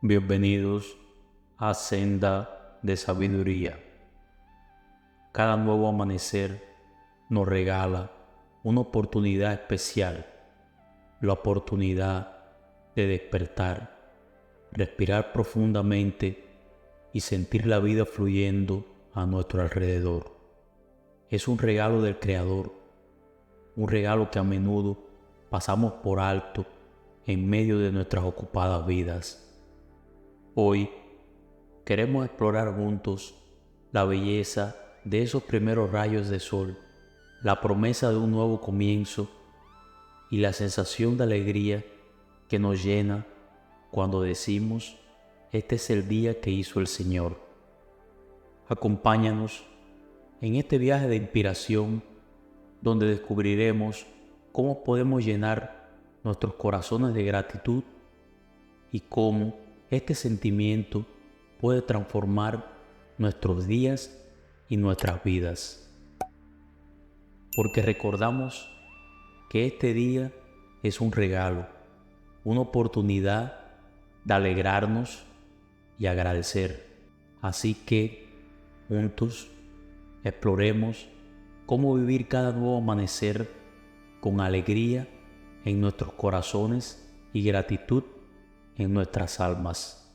Bienvenidos a Senda de Sabiduría. Cada nuevo amanecer nos regala una oportunidad especial, la oportunidad de despertar, respirar profundamente y sentir la vida fluyendo a nuestro alrededor. Es un regalo del Creador, un regalo que a menudo pasamos por alto en medio de nuestras ocupadas vidas. Hoy queremos explorar juntos la belleza de esos primeros rayos de sol, la promesa de un nuevo comienzo y la sensación de alegría que nos llena cuando decimos: este es el día que hizo el Señor. Acompáñanos en este viaje de inspiración donde descubriremos cómo podemos llenar nuestros corazones de gratitud y cómo este sentimiento puede transformar nuestros días y nuestras vidas. Porque recordamos que este día es un regalo, una oportunidad de alegrarnos y agradecer. Así que juntos exploremos cómo vivir cada nuevo amanecer con alegría en nuestros corazones y gratitud en nuestras almas.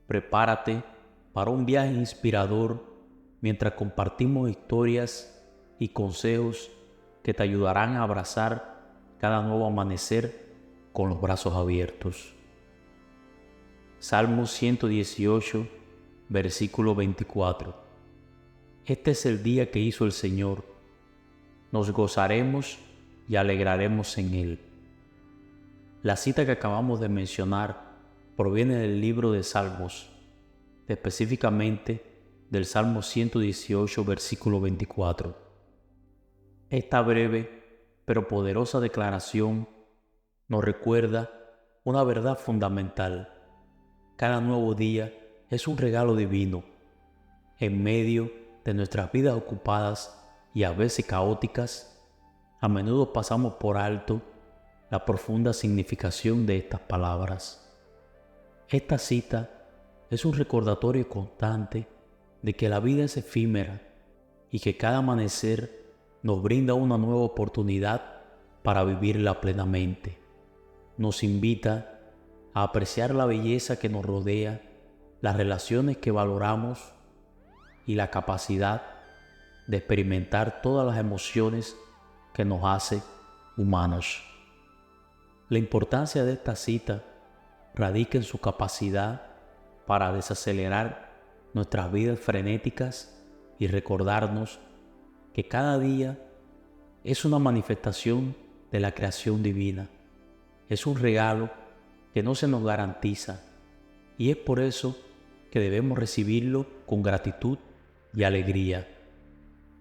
Prepárate para un viaje inspirador mientras compartimos historias y consejos que te ayudarán a abrazar cada nuevo amanecer con los brazos abiertos. Salmo 118, versículo 24. Este es el día que hizo el Señor. Nos gozaremos y alegraremos en Él. La cita que acabamos de mencionar proviene del libro de Salmos, específicamente del Salmo 118, versículo 24. Esta breve pero poderosa declaración nos recuerda una verdad fundamental. Cada nuevo día es un regalo divino. En medio de nuestras vidas ocupadas y a veces caóticas, a menudo pasamos por alto la profunda significación de estas palabras. Esta cita es un recordatorio constante de que la vida es efímera y que cada amanecer nos brinda una nueva oportunidad para vivirla plenamente. Nos invita a apreciar la belleza que nos rodea, las relaciones que valoramos y la capacidad de experimentar todas las emociones que nos hace humanos. La importancia de esta cita radica en su capacidad para desacelerar nuestras vidas frenéticas y recordarnos que cada día es una manifestación de la creación divina. Es un regalo que no se nos garantiza y es por eso que debemos recibirlo con gratitud y alegría.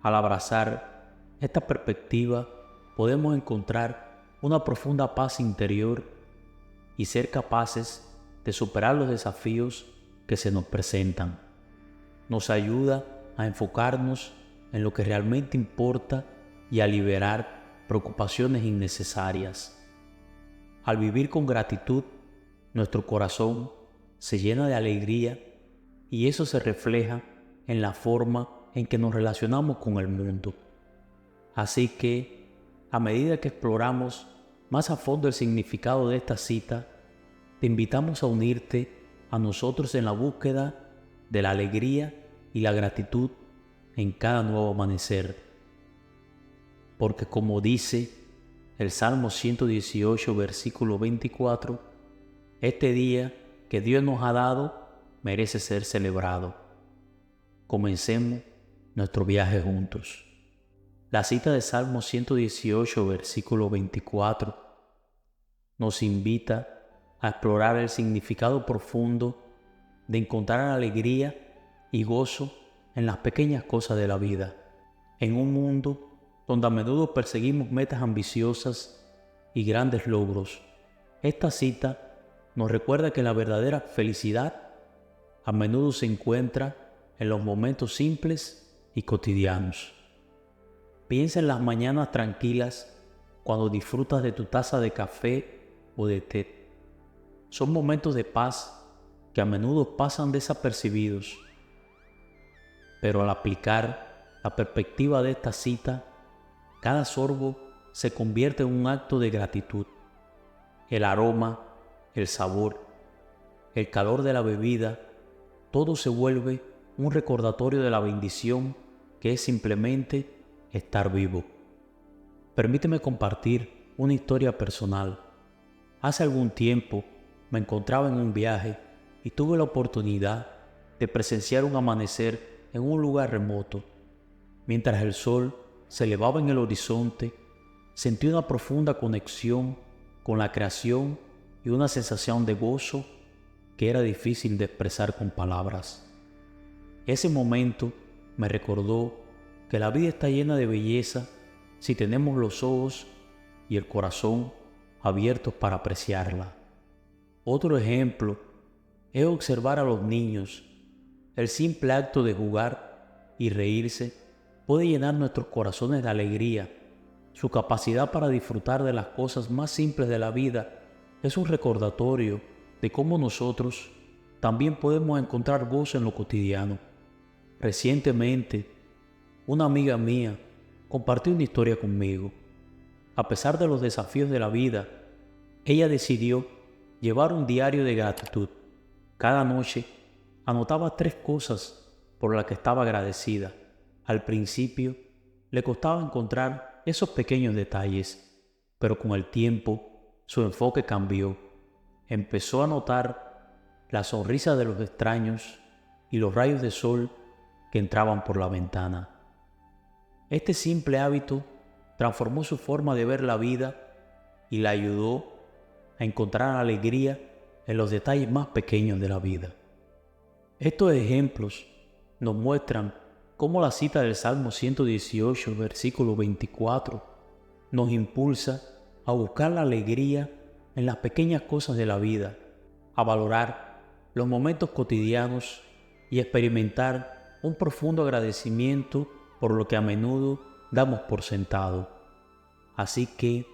Al abrazar esta perspectiva podemos encontrar una profunda paz interior y ser capaces de superar los desafíos que se nos presentan. Nos ayuda a enfocarnos en lo que realmente importa y a liberar preocupaciones innecesarias. Al vivir con gratitud, nuestro corazón se llena de alegría y eso se refleja en la forma en que nos relacionamos con el mundo. Así que, a medida que exploramos más a fondo el significado de esta cita, te invitamos a unirte a nosotros en la búsqueda de la alegría y la gratitud en cada nuevo amanecer. Porque como dice el Salmo 118, versículo 24, este día que Dios nos ha dado merece ser celebrado. Comencemos nuestro viaje juntos. La cita de Salmo 118, versículo 24, nos invita a explorar el significado profundo de encontrar alegría y gozo en las pequeñas cosas de la vida. En un mundo donde a menudo perseguimos metas ambiciosas y grandes logros, esta cita nos recuerda que la verdadera felicidad a menudo se encuentra en los momentos simples y cotidianos. Piensa en las mañanas tranquilas cuando disfrutas de tu taza de café o de té. Son momentos de paz que a menudo pasan desapercibidos. Pero al aplicar la perspectiva de esta cita, cada sorbo se convierte en un acto de gratitud. El aroma, el sabor, el calor de la bebida, todo se vuelve un recordatorio de la bendición que es simplemente estar vivo. Permíteme compartir una historia personal. Hace algún tiempo me encontraba en un viaje y tuve la oportunidad de presenciar un amanecer en un lugar remoto. Mientras el sol se elevaba en el horizonte, sentí una profunda conexión con la creación y una sensación de gozo que era difícil de expresar con palabras. Ese momento me recordó que la vida está llena de belleza si tenemos los ojos y el corazón abiertos para apreciarla. Otro ejemplo es observar a los niños. El simple acto de jugar y reírse puede llenar nuestros corazones de alegría. Su capacidad para disfrutar de las cosas más simples de la vida es un recordatorio de cómo nosotros también podemos encontrar gozo en lo cotidiano. Recientemente, una amiga mía compartió una historia conmigo. A pesar de los desafíos de la vida, ella decidió llevar un diario de gratitud. Cada noche anotaba 3 cosas por las que estaba agradecida. Al principio le costaba encontrar esos pequeños detalles, pero con el tiempo su enfoque cambió. Empezó a notar la sonrisa de los extraños y los rayos de sol que entraban por la ventana. Este simple hábito transformó su forma de ver la vida y la ayudó a encontrar alegría en los detalles más pequeños de la vida. Estos ejemplos nos muestran cómo la cita del Salmo 118, versículo 24, nos impulsa a buscar la alegría en las pequeñas cosas de la vida, a valorar los momentos cotidianos y experimentar un profundo agradecimiento por lo que a menudo damos por sentado. Así que,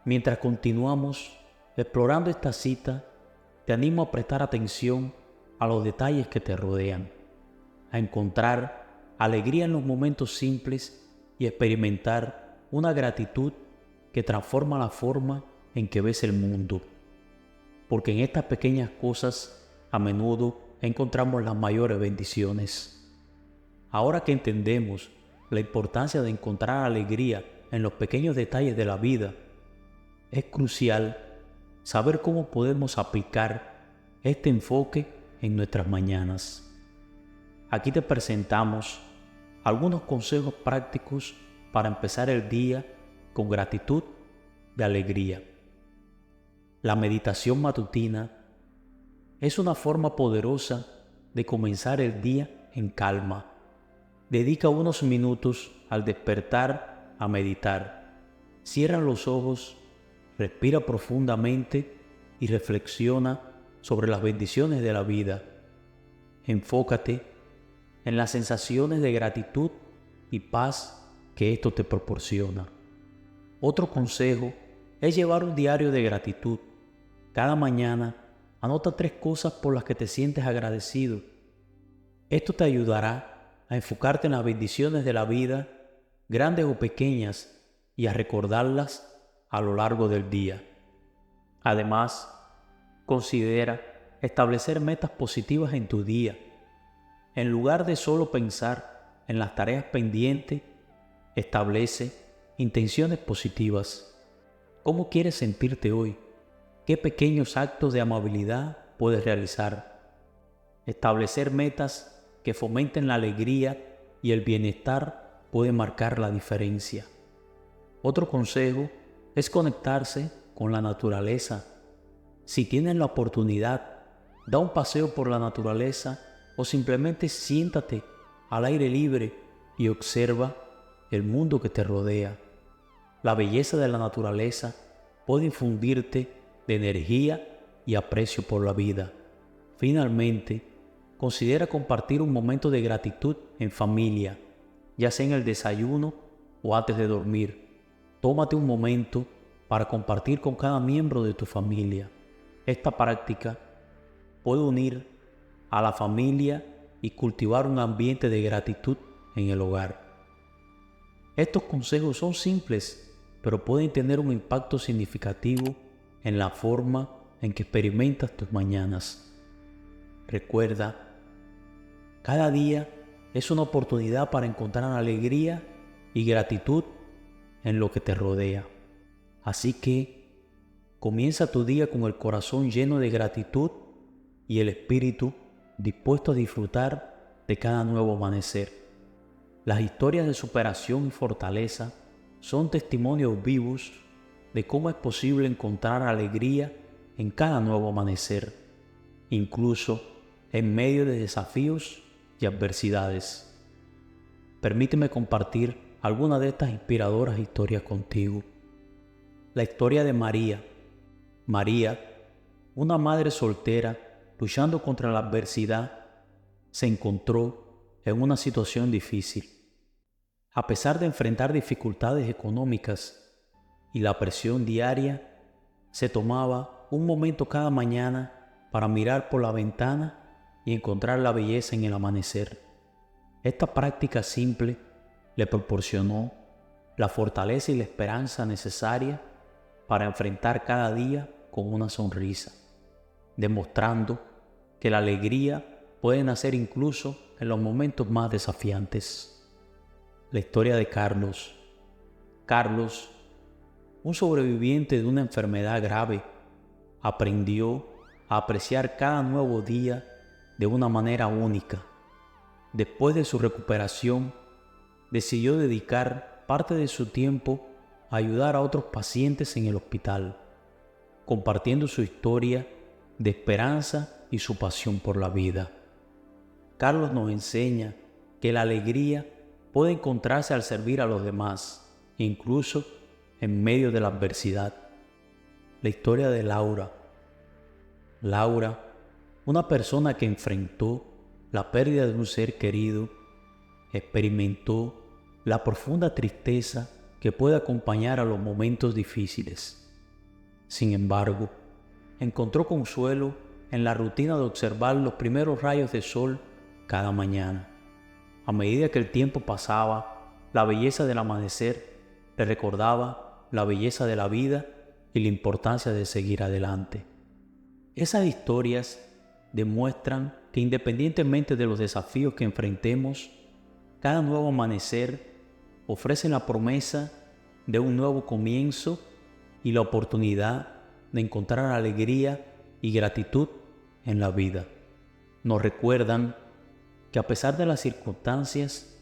mientras continuamos explorando esta cita, te animo a prestar atención a los detalles que te rodean, a encontrar alegría en los momentos simples y experimentar una gratitud que transforma la forma en que ves el mundo. Porque en estas pequeñas cosas a menudo encontramos las mayores bendiciones. Ahora que entendemos la importancia de encontrar alegría en los pequeños detalles de la vida, es crucial saber cómo podemos aplicar este enfoque en nuestras mañanas. Aquí te presentamos algunos consejos prácticos para empezar el día con gratitud y alegría. La meditación matutina es una forma poderosa de comenzar el día en calma. Dedica unos minutos al despertar a meditar. Cierra los ojos, respira profundamente y reflexiona sobre las bendiciones de la vida. Enfócate en las sensaciones de gratitud y paz que esto te proporciona. Otro consejo es llevar un diario de gratitud. Cada mañana anota 3 cosas por las que te sientes agradecido. Esto te ayudará a enfocarte en las bendiciones de la vida, grandes o pequeñas, y a recordarlas a lo largo del día. Además, considera establecer metas positivas en tu día. En lugar de solo pensar en las tareas pendientes, establece intenciones positivas. ¿Cómo quieres sentirte hoy? ¿Qué pequeños actos de amabilidad puedes realizar? Establecer metas que fomenten la alegría y el bienestar puede marcar la diferencia. Otro consejo es conectarse con la naturaleza. Si tienes la oportunidad, da un paseo por la naturaleza o simplemente siéntate al aire libre y observa el mundo que te rodea. La belleza de la naturaleza puede infundirte de energía y aprecio por la vida. Finalmente, considera compartir un momento de gratitud en familia, ya sea en el desayuno o antes de dormir. Tómate un momento para compartir con cada miembro de tu familia. Esta práctica puede unir a la familia y cultivar un ambiente de gratitud en el hogar. Estos consejos son simples, pero pueden tener un impacto significativo en la forma en que experimentas tus mañanas. Recuerda, cada día es una oportunidad para encontrar alegría y gratitud en lo que te rodea. Así que comienza tu día con el corazón lleno de gratitud y el espíritu dispuesto a disfrutar de cada nuevo amanecer. Las historias de superación y fortaleza son testimonios vivos de cómo es posible encontrar alegría en cada nuevo amanecer, incluso en medio de desafíos y adversidades. Permíteme compartir algunas de estas inspiradoras historias contigo. La historia de María. María, una madre soltera luchando contra la adversidad, se encontró en una situación difícil. A pesar de enfrentar dificultades económicas y la presión diaria, se tomaba un momento cada mañana para mirar por la ventana y encontrar la belleza en el amanecer. Esta práctica simple le proporcionó la fortaleza y la esperanza necesaria para enfrentar cada día con una sonrisa, demostrando que la alegría puede nacer incluso en los momentos más desafiantes. La historia de Carlos. Carlos, un sobreviviente de una enfermedad grave, aprendió a apreciar cada nuevo día de una manera única. Después de su recuperación, decidió dedicar parte de su tiempo a ayudar a otros pacientes en el hospital, compartiendo su historia de esperanza y su pasión por la vida. Carlos nos enseña que la alegría puede encontrarse al servir a los demás, incluso en medio de la adversidad. La historia de Laura. Laura, una persona que enfrentó la pérdida de un ser querido, experimentó la profunda tristeza que puede acompañar a los momentos difíciles. Sin embargo, encontró consuelo en la rutina de observar los primeros rayos de sol cada mañana. A medida que el tiempo pasaba, la belleza del amanecer le recordaba la belleza de la vida y la importancia de seguir adelante. Esas historias demuestran que independientemente de los desafíos que enfrentemos, cada nuevo amanecer ofrece la promesa de un nuevo comienzo y la oportunidad de encontrar alegría y gratitud en la vida. Nos recuerdan que a pesar de las circunstancias,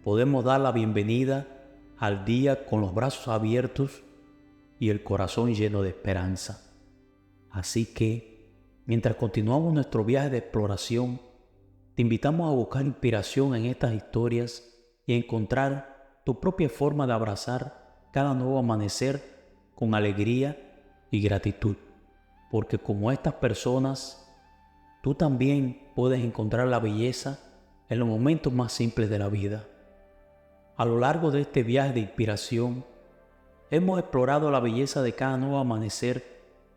podemos dar la bienvenida al día con los brazos abiertos y el corazón lleno de esperanza. Así que, mientras continuamos nuestro viaje de exploración, te invitamos a buscar inspiración en estas historias y a encontrar tu propia forma de abrazar cada nuevo amanecer con alegría y gratitud. Porque como estas personas, tú también puedes encontrar la belleza en los momentos más simples de la vida. A lo largo de este viaje de inspiración, hemos explorado la belleza de cada nuevo amanecer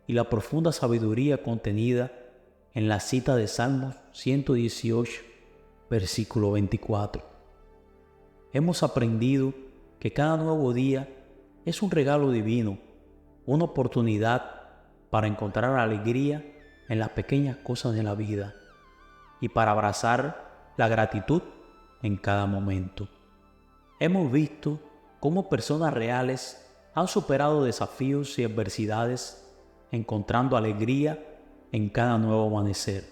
y la profunda sabiduría contenida en la cita de Salmos 118, versículo 24. Hemos aprendido que cada nuevo día es un regalo divino, una oportunidad para encontrar alegría en las pequeñas cosas de la vida y para abrazar la gratitud en cada momento. Hemos visto cómo personas reales han superado desafíos y adversidades, encontrando alegría en cada nuevo amanecer.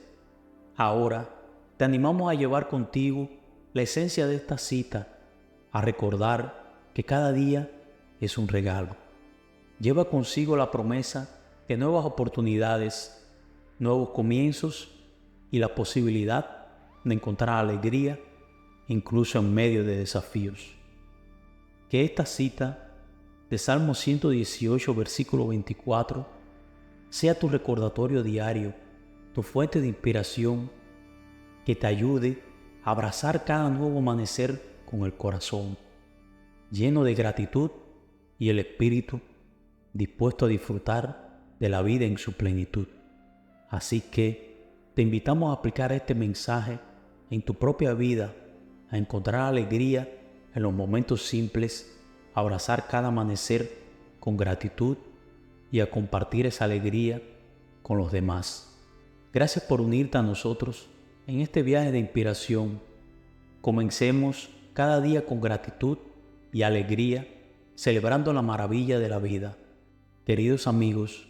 Ahora, te animamos a llevar contigo la esencia de esta cita, a recordar que cada día es un regalo. Lleva consigo la promesa de nuevas oportunidades, nuevos comienzos y la posibilidad de encontrar alegría incluso en medio de desafíos. Que esta cita de Salmo 118, versículo 24, sea tu recordatorio diario, tu fuente de inspiración, que te ayude a abrazar cada nuevo amanecer con el corazón lleno de gratitud y el espíritu dispuesto a disfrutar de la vida en su plenitud. Así que te invitamos a aplicar este mensaje en tu propia vida, a encontrar alegría en los momentos simples, a abrazar cada amanecer con gratitud y a compartir esa alegría con los demás. Gracias por unirte a nosotros en este viaje de inspiración. Comencemos cada día con gratitud y alegría, celebrando la maravilla de la vida. Queridos amigos,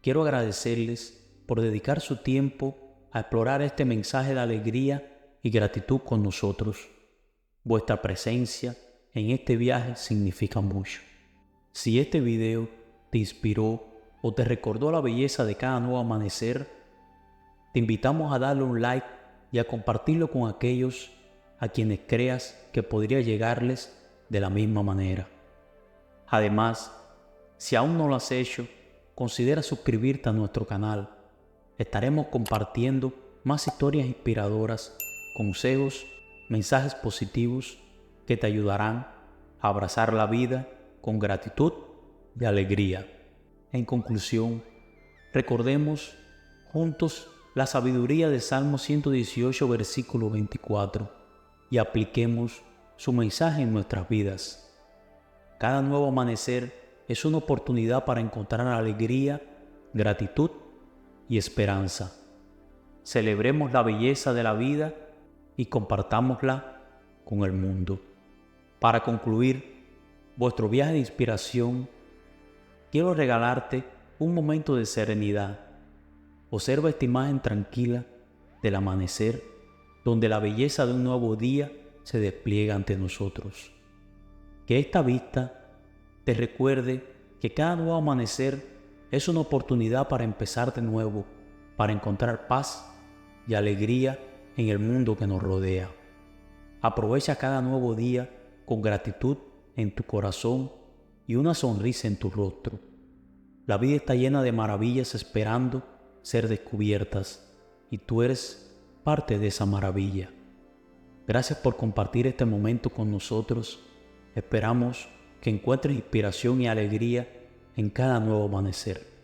quiero agradecerles por dedicar su tiempo a explorar este mensaje de alegría y gratitud con nosotros. Vuestra presencia en este viaje significa mucho. Si este video te inspiró o te recordó la belleza de cada nuevo amanecer, te invitamos a darle un like y a compartirlo con aquellos a quienes creas que podría llegarles de la misma manera. Además, si aún no lo has hecho, considera suscribirte a nuestro canal. Estaremos compartiendo más historias inspiradoras, consejos, mensajes positivos que te ayudarán a abrazar la vida con gratitud y alegría. En conclusión, recordemos juntos la sabiduría de Salmo 118, versículo 24, y apliquemos su mensaje en nuestras vidas. Cada nuevo amanecer es una oportunidad para encontrar alegría, gratitud y esperanza. Celebremos la belleza de la vida y compartámosla con el mundo. Para concluir vuestro viaje de inspiración, quiero regalarte un momento de serenidad. Observa esta imagen tranquila del amanecer, donde la belleza de un nuevo día se despliega ante nosotros. Que esta vista te recuerde que cada nuevo amanecer es una oportunidad para empezar de nuevo, para encontrar paz y alegría en el mundo que nos rodea. Aprovecha cada nuevo día con gratitud en tu corazón y una sonrisa en tu rostro. La vida está llena de maravillas esperando ser descubiertas y tú eres parte de esa maravilla. Gracias por compartir este momento con nosotros. Esperamos que encuentres inspiración y alegría en cada nuevo amanecer.